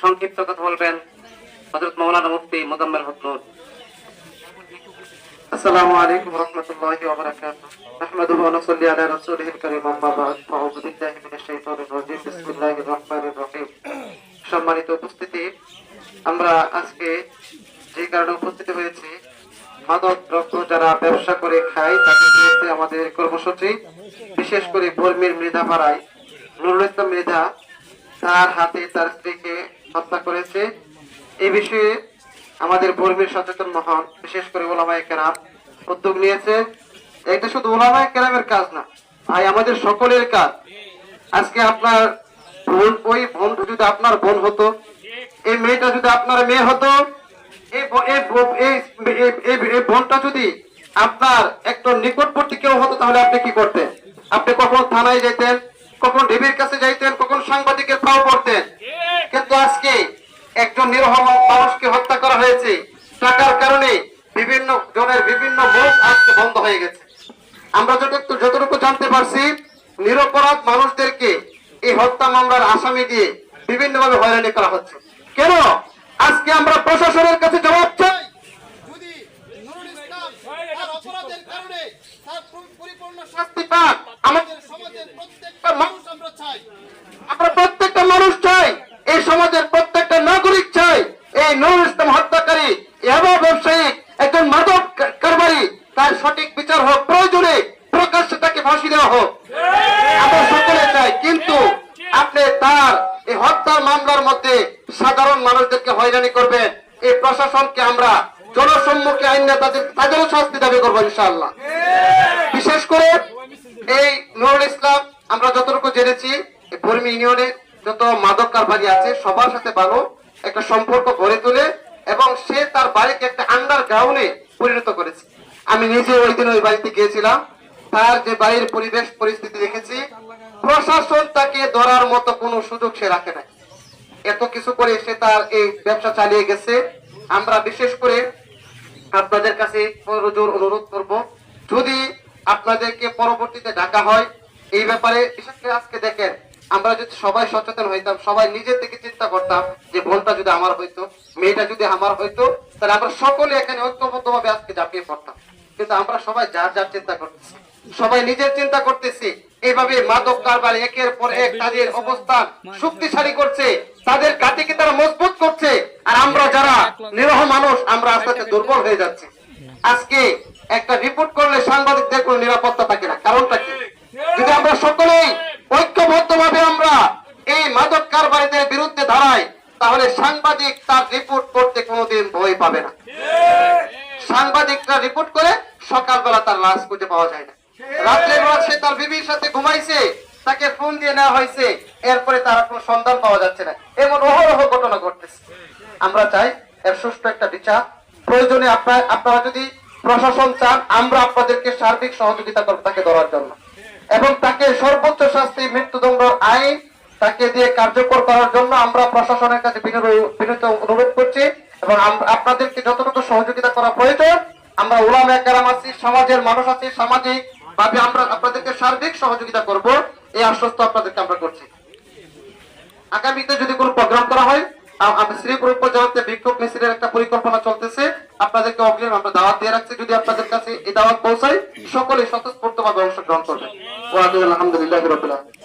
সংক্ষিপ্ত কথা বলবেন হযরত মাওলানা মুফতি মুজাম্মেল হক। আসসালামু আলাইকুম ওয়া রাহমাতুল্লাহি ওয়া বারাকাতুহু। নাহমাদুহু ওয়া নুসাল্লি আলা রাসূলিহিল কারীম, আম্মা বা'দ। আউযু বিল্লাহি মিনাশ শাইতানির রাজীম। বিসমিল্লাহির রহমানির রহিম। সম্মানিত উপস্থিতি, আমরা আজকে যে কারণে উপস্থিত হয়েছি, মাদক দ্রব্য যারা ব্যবসা করে খায় তাদের বিরুদ্ধে আমাদের কর্মসূচি। বিশেষ করে বর্মির মৃধাপাড়ায় নুরুল ইসলাম মৃধা তার হাতে তার স্ত্রীকে হত্যা করেছে। এই বিষয়ে আমাদের বর্মির সচেতন মহল, বিশেষ করে ওলামায়ে কেরাম উদ্যোগ নিয়েছে। এটা শুধু ওলামায়ে কেরামের কাজ না ভাই, আমাদের সকলের কাজ। আজকে আপনার বোন, ওই বোনটা যদি আপনার বোন হতো, এই মেয়েটা যদি আপনার মেয়ে হতো, এই বোনটা যদি আপনার একজন নিকটবর্তী কেউ হতো, তাহলে আপনি কি করতেন? আপনি কখন থানায় যেতেন, কখন ডিবির কাছে যাইতেন, কখন সাংবাদিকের পাও পড়তেন। কিন্তু আজকে একজন নিরহ মানুষকে হত্যা করা হয়েছে টাকার কারণে। বিভিন্ন জনের বিভিন্ন মুখ আজকে বন্ধ হয়ে গেছে। আমরা যতটুকু জানতে পারছি, নিরপরাধ মানুষদেরকে এই হত্যা মামলার আসামি দিয়ে বিভিন্ন ভাবে হয়রানি করা হচ্ছে। কেন? আজকে আমরা প্রশাসনের কাছে জবাব চাই। যদি নুরুল ইসলাম তার অপরাধের কারণে তার পরিপূর্ণ শাস্তি পান, আমাদের সমাজের প্রত্যেকটা মানুষ আমরা চাই, আমরা প্রত্যেকটা মানুষ চাই, এই সমাজের প্রত্যেকটা নাগরিক চাই এই নুরুল ইসলাম হত্যাকারী, ইয়াবা ব্যবসায়ী, একজন মাদক কারবারি, তার সঠিক বিচার হোক, প্রয়োজনে প্রকাশ্যে তাকে ফাঁসি দেওয়া হোক, আমরা সকলে চাই। কিন্তু আপনি তার এই হত্যার মামলার মধ্যে সাধারণ মানুষদেরকে হয়রানি করবেন, এই প্রশাসনকে আমরা জনসম্মুখে আইনে তাদেরও শাস্তি দাবি করবো ইনশাআল্লাহ। বিশেষ করে এই নুরুল ইসলাম, আমরা যতটুকু জেনেছি, বর্মি ইউনিয়নে যত মাদক কারবারি আছে সবার সাথে ভালো একটা সম্পর্ক গড়ে তোলে এবং সে তার বাড়িকে একটা আন্ডারগ্রাউন্ডে পরিণত করেছে। আমি নিজে ওই দিন ওই বাড়িতে গিয়েছিলাম, তার যে বাড়ির পরিবেশ পরিস্থিতি দেখেছি, প্রশাসন তাকে ধরার মতো কোনো সুযোগ সে রাখে নাই। এত কিছু করে সে তার এই ব্যবসা চালিয়ে গেছে। আমরা বিশেষ করে আপনাদের কাছে অনুরোধ করব, যদি আপনাদেরকে পরবর্তীতে ডাকা হয় এই ব্যাপারে, বিশেষ করে আজকে দেখেন, আমরা যদি সবাই সচেতন হইতাম, সবাই নিজের থেকে চিন্তা করতাম যে বোনটা যদি আমার হইতো, মেয়েটা যদি আমার হইতো, তাহলে আমরা সকলে এখানে ঐক্যবদ্ধ ভাবে আজকে ঝাঁপিয়ে পড়তাম। কিন্তু আমরা সবাই যার যার চিন্তা করতেছি, সবাই নিজের চিন্তা করতেছি। এইভাবে মাদক কারবার একের পর এক তাদের অবস্থান শক্তিশালী করছে, তাদের ঘাঁটিকে তারা মজবুত করছে, আর আমরা যারা নিরহ মানুষ আমরা আস্তে আস্তে দুর্বল হয়ে যাচ্ছি। আজকে একটা রিপোর্ট করলে সাংবাদিকদের কোনো নিরাপত্তা থাকে না। কারণটা কি? যদি আমরা সকলেই ঐক্যবদ্ধ ভাবে আমরা এই মাদক কারবারিদের বিরুদ্ধে দাঁড়াই, তাহলে সাংবাদিক তার রিপোর্ট করতে কোনোদিন ভয় পাবে না। সাংবাদিকরা রিপোর্ট করে সকালবেলা তার লাশ খুঁজে পাওয়া যায় না, রাত্রে বেলা সে তার বিবির সাথে ঘুমাইছে, তাকে ফোন দিয়ে নেওয়া হয়েছে, এরপরে তার কোনো সন্ধান পাওয়া যাচ্ছে না। এমন অহরহ ঘটনা ঘটতেছে। আমরা চাই এর সুষ্ঠু একটা বিচার। প্রয়োজনে আপনারা যদি প্রশাসন চান, আমরা আপনাদেরকে সার্বিক সহযোগিতা করব তাকে ধরার জন্য, এবং তাকে সর্বোচ্চ শাস্তি মৃত্যুদণ্ড আইন তাকে দিয়ে কার্যকর করার জন্য আমরা প্রশাসনের কাছে বিনীত অনুরোধ করছি। এবং আপনাদেরকে যতটুকু সহযোগিতা করা প্রয়োজন, আমরা উলামায়ে কেরাম আছি, সমাজের মানুষ আছি, সামাজিক ভাবে আমরা আপনাদেরকে সার্বিক সহযোগিতা করব, এই আশ্বস্ত আপনাদেরকে আমরা করছি। আগামীতে যদি কোনো প্রোগ্রাম করা হয়, শ্রীপুর উপজেলাতে বিক্ষোভ মিছিলের একটা পরিকল্পনা চলতেছে, আপনাদেরকে অগ্রিম আমরা দাওয়াত দিয়ে রাখছি। যদি আপনাদের কাছে এই দাওয়াত পৌঁছায়, সকলেই স্বতঃস্ফূর্তভাবে অংশগ্রহণ করবেন। ওয়া আলহামদুলিল্লাহি রাব্বিল আলামিন।